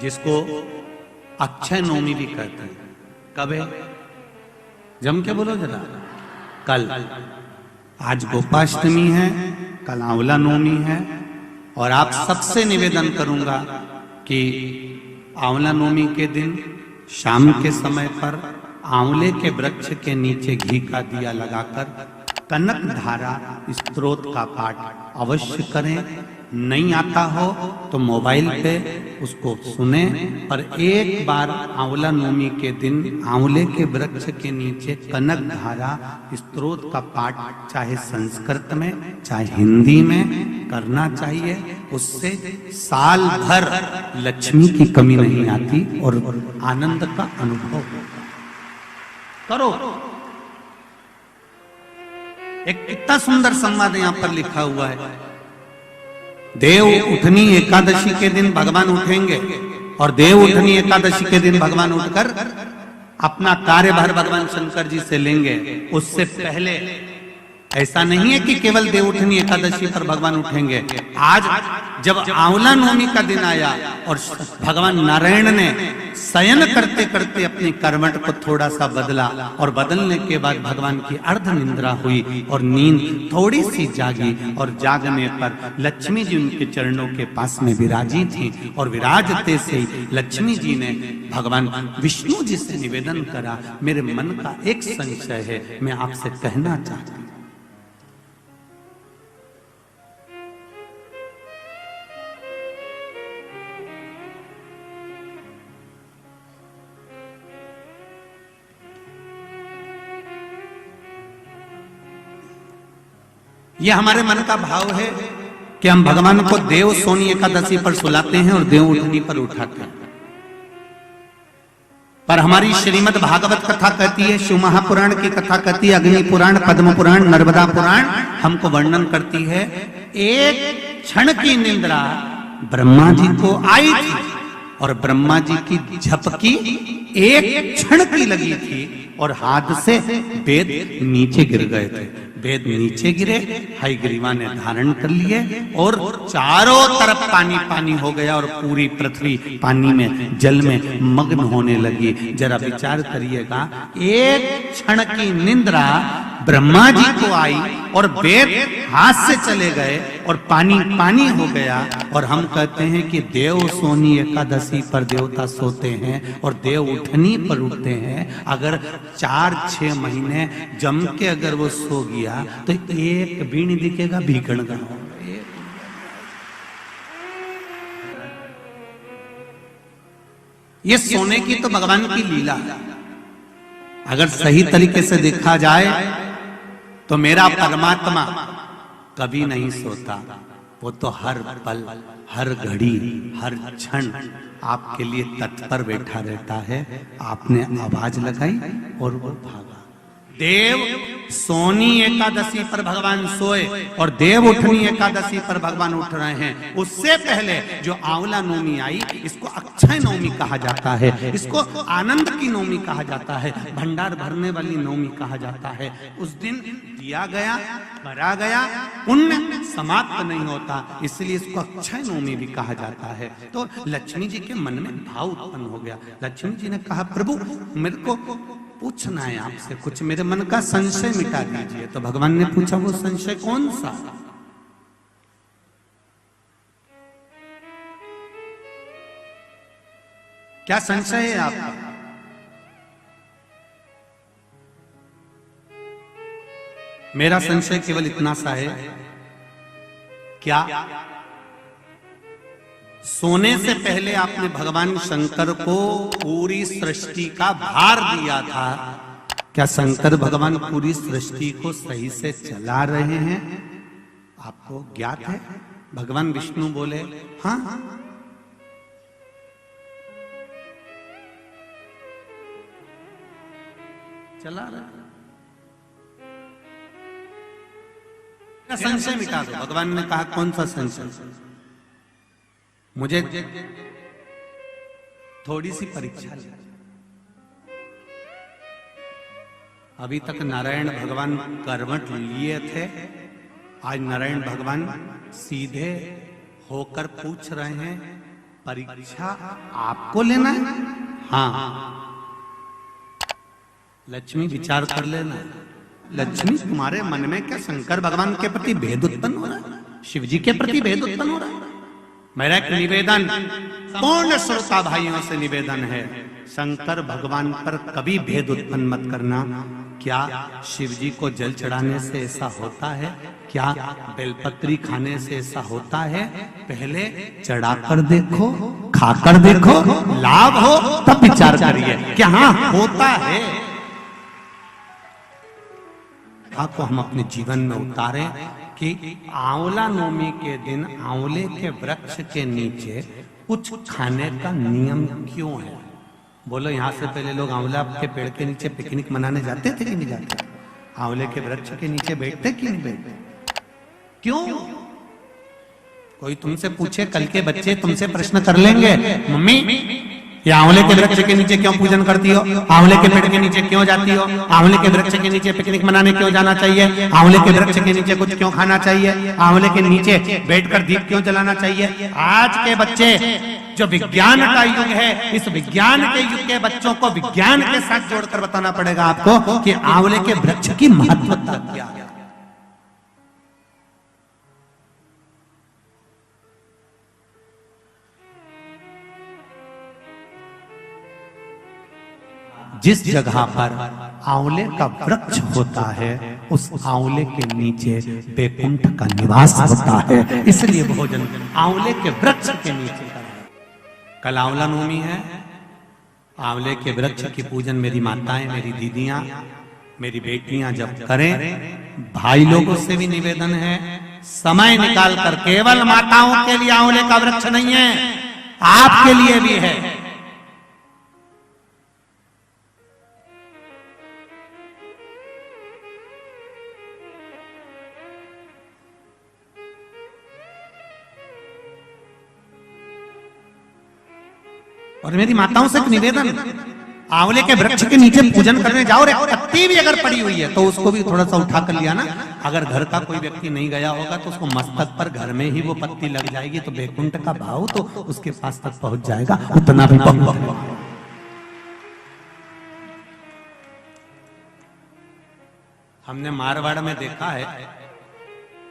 जिसको अक्षय नवमी भी कहते हैं। कब है? जम के बोलो जरा। कल। आज गोपाष्टमी है, कल आंवला नवमी है। और आप सबसे निवेदन करूंगा कि आंवला नवमी के दिन शाम के समय पर आंवले के वृक्ष के नीचे घी का दिया लगाकर कनक धारा स्तोत्र का पाठ अवश्य करें। नहीं आता हो तो मोबाइल पे उसको सुने, पर एक बार आंवला नवमी के दिन आंवले के वृक्ष के नीचे कनक धारा स्तोत्र का पाठ चाहे संस्कृत में चाहे हिंदी में करना चाहिए। उससे साल भर लक्ष्मी की कमी नहीं आती और आनंद का अनुभव करो। एक कितना सुंदर संवाद यहां पर लिखा हुआ है। देव उठनी एकादशी के दिन भगवान उठेंगे और देव उठनी एकादशी के दिन भगवान उठकर अपना कार्यभार भगवान शंकर जी से लेंगे। उससे पहले ऐसा नहीं है कि केवल देव उठनी एकादशी पर भगवान उठेंगे। आज जब आंवला नवमी का दिन आया और भगवान नारायण ने शयन करते करते अपनी करवट को थोड़ा सा बदला और बदलने के बाद भगवान की अर्ध निंद्रा हुई और नींद थोड़ी सी जागी और जागने पर लक्ष्मी जी उनके चरणों के पास में विराजी थी और विराजते से ही लक्ष्मी जी ने भगवान विष्णु जी से निवेदन करा, मेरे मन का एक संशय है, मैं आपसे कहना चाहती हूं। ये हमारे मन का भाव है कि हम भगवान को देव सोनी एकादशी पर सुलाते हैं और देव उठनी पर उठाते हैं। पर हमारी श्रीमद् भागवत कथा कहती है, शिव महापुराण की कथा कहती है, अग्नि पुराण, पद्म पुराण, नर्मदा पुराण हमको वर्णन करती है। एक क्षण की निंद्रा ब्रह्मा जी को आई थी और ब्रह्मा जी की झपकी एक क्षण की लगी थी और हाथ से वेद नीचे गिर गए थे। वेद नीचे गिरे, हयग्रीवा ने धारण कर लिए और चारों तरफ पानी पानी हो गया और पूरी पृथ्वी पानी में जल में मग्न होने लगी। जरा विचार करिएगा, एक क्षण की निंद्रा ब्रह्मा जी को आई और वेद हाथ से चले गए और पानी पानी हो गया। और हम कहते हैं कि देव सोनी एकादशी पर देवता सोते हैं और देव उठनी पर उठते हैं। अगर 4-6 महीने जम के अगर वो सो गया तो एक भी नहीं दिखेगा भीकण का। ये सोने की तो भगवान की लीला है। अगर सही तरीके से देखा जाए तो मेरा परमात्मा कभी नहीं सोता, वो तो हर पल हर घड़ी हर क्षण आपके लिए तत्पर बैठा रहता है। आपने आवाज लगाई और वो भागा। देव सोनी एकादशी पर भगवान सोए और देव उठनी एकादशी पर भगवान उठ रहे हैं। उससे पहले जो आंवला नवमी आई, इसको अक्षय नवमी कहा जाता है, इसको आनंद की नवमी कहा जाता है, भंडार भरने वाली नवमी कहा जाता है। उस दिन दिया गया, भरा गया, पुण्य समाप्त नहीं होता, इसलिए इसको अक्षय नवमी भी कहा जाता है। तो लक्ष्मी जी के मन में भाव उत्पन्न हो गया। लक्ष्मी जी ने कहा, प्रभु मेरे को पूछना है आपसे कुछ, मेरे मन का संशय मिटा दीजिए। तो भगवान ने पूछा, वो संशय कौन सा? क्या संशय है आपका? मेरा संशय केवल इतना सा है, क्या सोने से पहले आपने भगवान शंकर को पूरी सृष्टि का भार दिया था? क्या शंकर भगवान पूरी सृष्टि को सही से चला रहे हैं? आपको ज्ञात है? भगवान विष्णु बोले, हाँ चला रहे। संशय मिटा दो। भगवान ने कहा, कौन सा संशय? मुझे थोड़ी सी परीक्षा ली। अभी तक नारायण भगवान करवट लिए थे, आज नारायण भगवान सीधे होकर पूछ रहे हैं, परीक्षा आपको लेना है? हाँ, लक्ष्मी विचार कर लेना। लक्ष्मी तुम्हारे मन में क्या शंकर भगवान के प्रति भेद उत्पन्न हो रहा है? शिव जी के प्रति भेद उत्पन्न हो रहा है? मेरा एक निवेदन पूर्ण श्रोता भाइयों से निवेदन है, शंकर भगवान पर कभी भेद उत्पन्न मत करना। क्या शिव जी को जल चढ़ाने से ऐसा होता है? क्या बेलपत्री खाने से ऐसा होता है? पहले चढ़ाकर देखो, खाकर देखो, लाभ हो तब विचार करिए क्या हाँ होता है। को हम अपने जीवन में उतारें कि आंवला नवमी के दिन आंवले के वृक्ष के नीचे कुछ खाने का नियम क्यों है? बोलो, यहाँ से पहले लोग आंवला के पेड़ के नीचे पिकनिक मनाने जाते थे कि नहीं जाते? आंवले के वृक्ष के नीचे बैठते कि नहीं बैठते? क्यों? कोई तुमसे पूछे, कल के बच्चे तुमसे प्रश्न कर लेंगे, मम्मी ये आंवले के वृक्ष के नीचे क्यों पूजन करती हो? आंवले के पेड़ के नीचे क्यों जाती हो? आंवले के वृक्ष के नीचे पिकनिक मनाने क्यों जाना चाहिए? आंवले के वृक्ष के नीचे कुछ क्यों खाना चाहिए? आंवले के नीचे बैठकर दीप क्यों जलाना चाहिए? आज के बच्चे, जो विज्ञान का युग है, इस विज्ञान के युग के बच्चों को विज्ञान के साथ जोड़कर बताना पड़ेगा आपको कि आंवले के वृक्ष की महत्वता क्या है। जिस जगह पर आंवले का वृक्ष होता है, उस आंवले के नीचे बैकुंठ का निवास होता है, इसलिए भोजन आंवले के वृक्ष के नीचे करें। कल आंवला नवमी है, आंवले के वृक्ष की पूजन मेरी माताएं, मेरी दीदियां, मेरी बेटियां जब करें, भाई लोगों से भी निवेदन है, समय निकाल कर, केवल माताओं के लिए आंवले का वृक्ष नहीं है, आपके लिए भी है। और मेरी माताओं से निवेदन, आंवले के वृक्ष के नीचे पूजन करने जाओ, रे पत्ती भी अगर पड़ी हुई है तो उसको भी थोड़ा सा उठा कर लिया ना। अगर घर का कोई व्यक्ति नहीं गया होगा तो उसको मस्तक पर घर में ही वो पत्ती लग जाएगी, तो बैकुंठ का भाव तो उसके पास तक पहुंच जाएगा। उतना भी हमने मारवाड़ में देखा है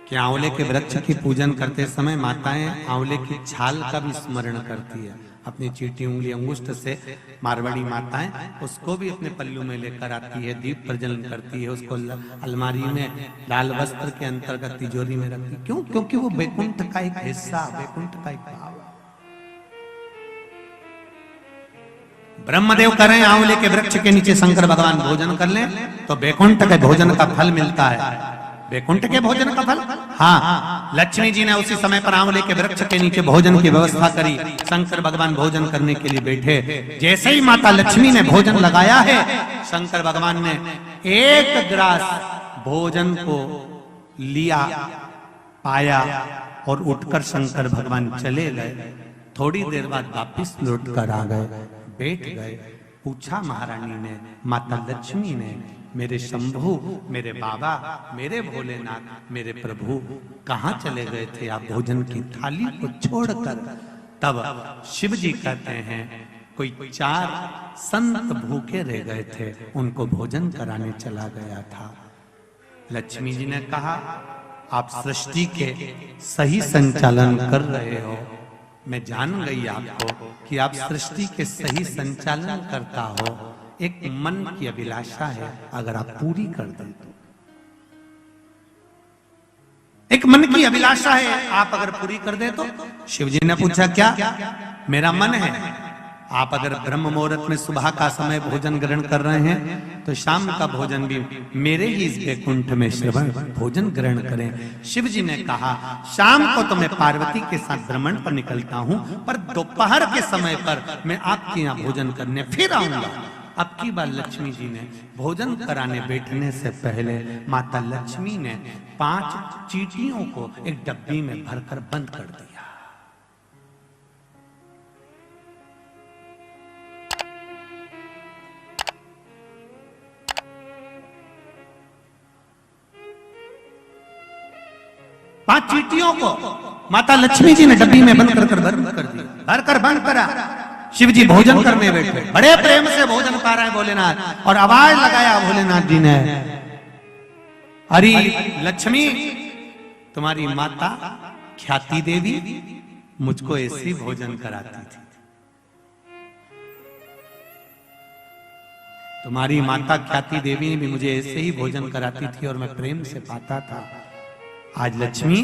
कि आंवले के वृक्ष की पूजन करते समय माताएं आंवले की छाल का भी स्मरण करती है। अपनी चीटी उंगली अंगुष्ठ से मारवाड़ी माताएं उसको भी अपने पल्लू में लेकर आती है, दीप प्रज्वलन करती है, उसको अलमारी में लाल वस्त्र के अंतर्गत तिजोरी में रखती। क्यों? क्योंकि वो बैकुंठ का एक हिस्सा, बैकुंठ का एक भाव। ब्रह्मदेव करें आंवले के वृक्ष के नीचे शंकर भगवान भोजन कर लें तो बैकुंठ के भोजन का फल मिलता है। बैकुंठ के भोजन का फल, हाँ, लक्ष्मी जी ने उसी समय पर आंवले के वृक्ष के नीचे भोजन की व्यवस्था करी। शंकर भगवान भोजन करने के लिए बैठे, जैसे ही माता लक्ष्मी ने भोजन लगाया है, शंकर भगवान ने एक ग्रास भोजन को लिया, पाया और उठकर शंकर भगवान चले गए। थोड़ी देर बाद वापिस लौट कर आ गए, बैठ गए। पूछा महारानी ने, माता लक्ष्मी ने, मेरे शंभु, मेरे बाबा, मेरे भोलेनाथ, मेरे प्रभु कहाँ चले गए थे आप भोजन की थाली को छोड़कर? तब शिव जी कहते हैं, कोई 4 संत भूखे रह गए थे, उनको भोजन कराने चला गया था। लक्ष्मी जी ने कहा, आप सृष्टि के सही संचालन कर रहे हो, मैं जान गई आपको कि आप सृष्टि के सही संचालन करता हो। एक मन की अभिलाषा है, अगर आप पूरी कर दें तो। एक मन की अभिलाषा है, आप अगर पूरी कर दे तो। शिव जी ने पूछा, क्या? मेरा मन है, आप अगर ब्रह्म मुहूर्त में सुबह का समय भोजन ग्रहण कर रहे हैं तो शाम का भोजन भी मेरे ही इस बैकुंठ में श्रवण भोजन ग्रहण करें। शिव जी ने कहा, शाम को तो मैं पार्वती के साथ भ्रमण पर निकलता हूं, पर दोपहर के समय पर मैं आपके यहाँ भोजन करने फिर आऊंगा। अब की बार लक्ष्मी जी ने भोजन कराने बैठने से पहले माता लक्ष्मी ने 5 चींटियों को एक डब्बी में भरकर बंद कर दिया। पांच चींटियों को माता लक्ष्मी जी ने डब्बी में बंद कर दिया। भर कर बंद करा। शिव जी भोजन करने बैठे, बड़े प्रेम से भोजन पा रहे हैं भोलेनाथ, और आवाज लगाया भोलेनाथ जी ने, अरे लक्ष्मी, तुम्हारी माता ख्याति देवी मुझको ऐसी भोजन कराती थी। तुम्हारी माता ख्याति देवी भी मुझे ऐसे ही भोजन कराती थी और मैं प्रेम से पाता था। आज लक्ष्मी,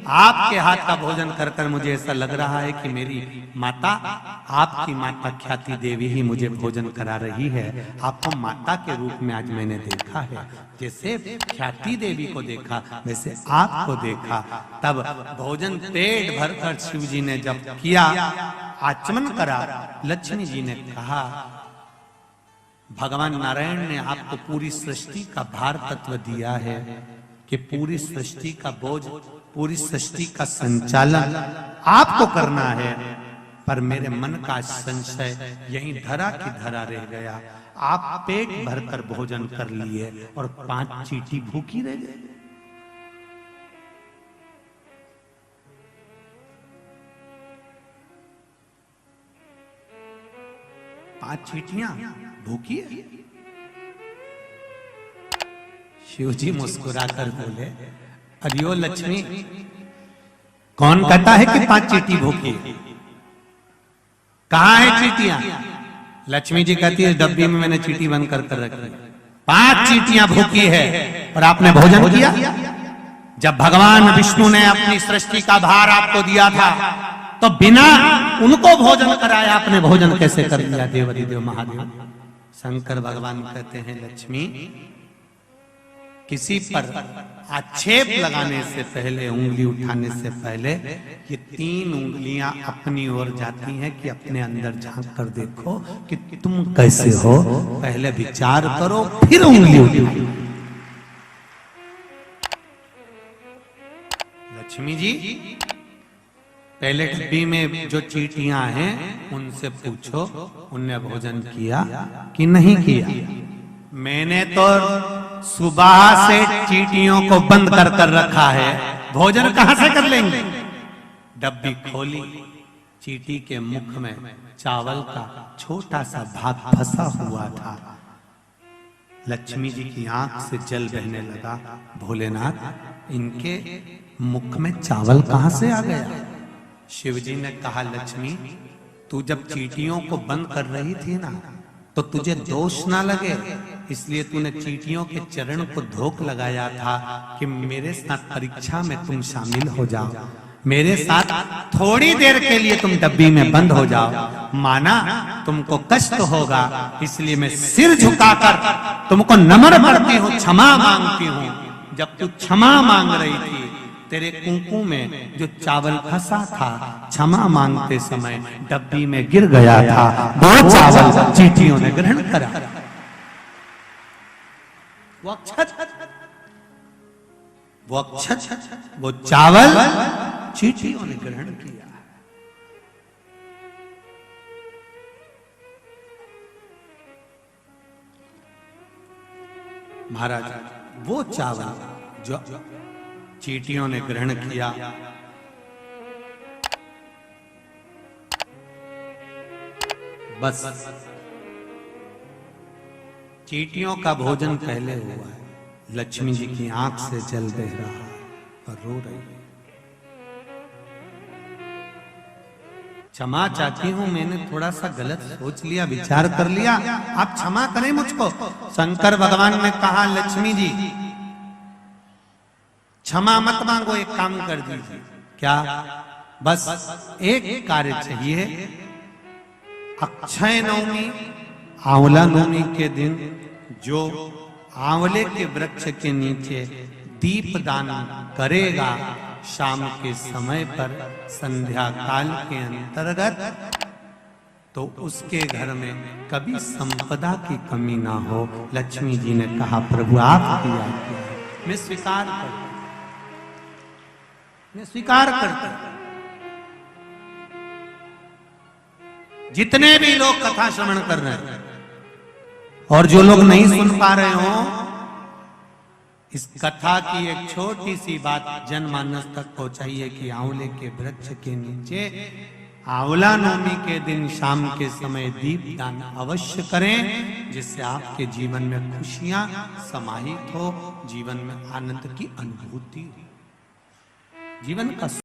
आपके हाथ का भोजन कर कर मुझे ऐसा लग रहा है कि मेरी माता, आपकी माता ख्याति देवी ही मुझे भोजन करा रही है। आपको माता के रूप में आज मैंने देखा है। जैसे ख्याति देवी को देखा वैसे आपको देखा। तब भोजन पेट भरकर शिव जी ने जब किया, आचमन करा, लक्ष्मी जी ने कहा, भगवान नारायण ने आपको पूरी सृष्टि का भार तत्व दिया है कि पूरी सृष्टि का बोझ, पूरी सृष्टि का संचालन आपको करना है, पर मेरे मन का संशय यहीं धरा की धरा रह गया। आप पेट भरकर भोजन कर लिए और 5 चींटी भूखी रह गई। पांच चींटियां भूखी है। शिव जी मुस्कुराकर बोले, अरियो लक्ष्मी, कौन कहता है कि 5 चींटी भूखी है? कहां है चींटियां? लक्ष्मी जी कहती है, डब्बी में मैंने चींटी बंद कर रखी। 5 चींटियां भूखी है और आपने भोजन किया। जब भगवान विष्णु ने अपनी सृष्टि का भार आपको दिया था, तो बिना उनको भोजन कराया आपने भोजन कैसे कर लिया? देवाधिदेव महादेव शंकर भगवान कहते हैं, लक्ष्मी, किसी पर आक्षेप लगाने से पहले, उंगली उठाने से पहले, ये 3 उंगलियां अपनी ओर जाती हैं कि अपने अंदर झांक कर देखो कि तुम कैसे हो। पहले विचार करो, फिर उंगली उठाओ। लक्ष्मी जी, पहले डब्बी में जो चींटियां हैं उनसे पूछो, उनने भोजन किया कि नहीं किया? मैंने तो सुबह से चींटियों को बंद कर कर रखा है, भोजन कहां से कर लेंगे? डब्बी खोली, चींटी के मुख में चावल का छोटा सा भाग फंसा हुआ था। लक्ष्मी जी की आंख से जल बहने लगा। भोलेनाथ, इनके मुख में चावल कहां से आ गया? शिव जी ने कहा, लक्ष्मी, तू जब चींटियों को बंद कर रही थी ना, तो तुझे दोष ना लगे, इसलिए तूने चींटियों के चरण को धोख लगाया था कि मेरे साथ परीक्षा में तुम शामिल हो जाओ, मेरे साथ थोड़ी देर के लिए तुम डब्बी में बंद हो जाओ। माना तुमको कष्ट होगा, इसलिए मैं सिर झुकाकर तुमको नम्र करती हूँ, क्षमा मांगती हूँ। जब तू क्षमा मांग रही थी, तेरे कुंकू में जो चावल फंसा था, क्षमा मांगते समय डब्बी में गिर गया था। वो चावल चींटियों ने ग्रहण करा। वो अक्षत, वो चावल चींटियों ने ग्रहण किया। महाराज, वो चावल जो चींटियों ने ग्रहण किया, बस चींटियों का भोजन पहले हुआ है। लक्ष्मी जी की आंख से जल बह रहा है और रो रही है। क्षमा चाहती हूं, मैंने थोड़ा सा गलत सोच लिया, विचार कर लिया, आप क्षमा करें मुझको। शंकर भगवान ने कहा, लक्ष्मी जी, क्षमा मत मांगो, एक काम कर दीजिए। क्या? बस एक कार्य चाहिए। अक्षय नवमी, आंवला नवमी के दिन जो आंवले के वृक्ष के नीचे दीप दान करेगा, शाम के समय पर संध्या काल के अंतर्गत, तो उसके घर में कभी संपदा की कमी ना हो। लक्ष्मी जी ने कहा, प्रभु आपकी आज्ञा, मैं स्वीकार करता, मैं स्वीकार करता। जितने भी लोग कथा श्रवण कर रहे हैं और जो लोग नहीं सुन पा रहे हो, इस कथा की एक छोटी सी बात जनमानस तक पहुंचाइए कि आंवले के वृक्ष के नीचे आंवला नवमी के दिन शाम के समय दीप दान अवश्य करें, जिससे आपके जीवन में खुशियां समाहित हो, जीवन में आनंद की अनुभूति हो, जीवन का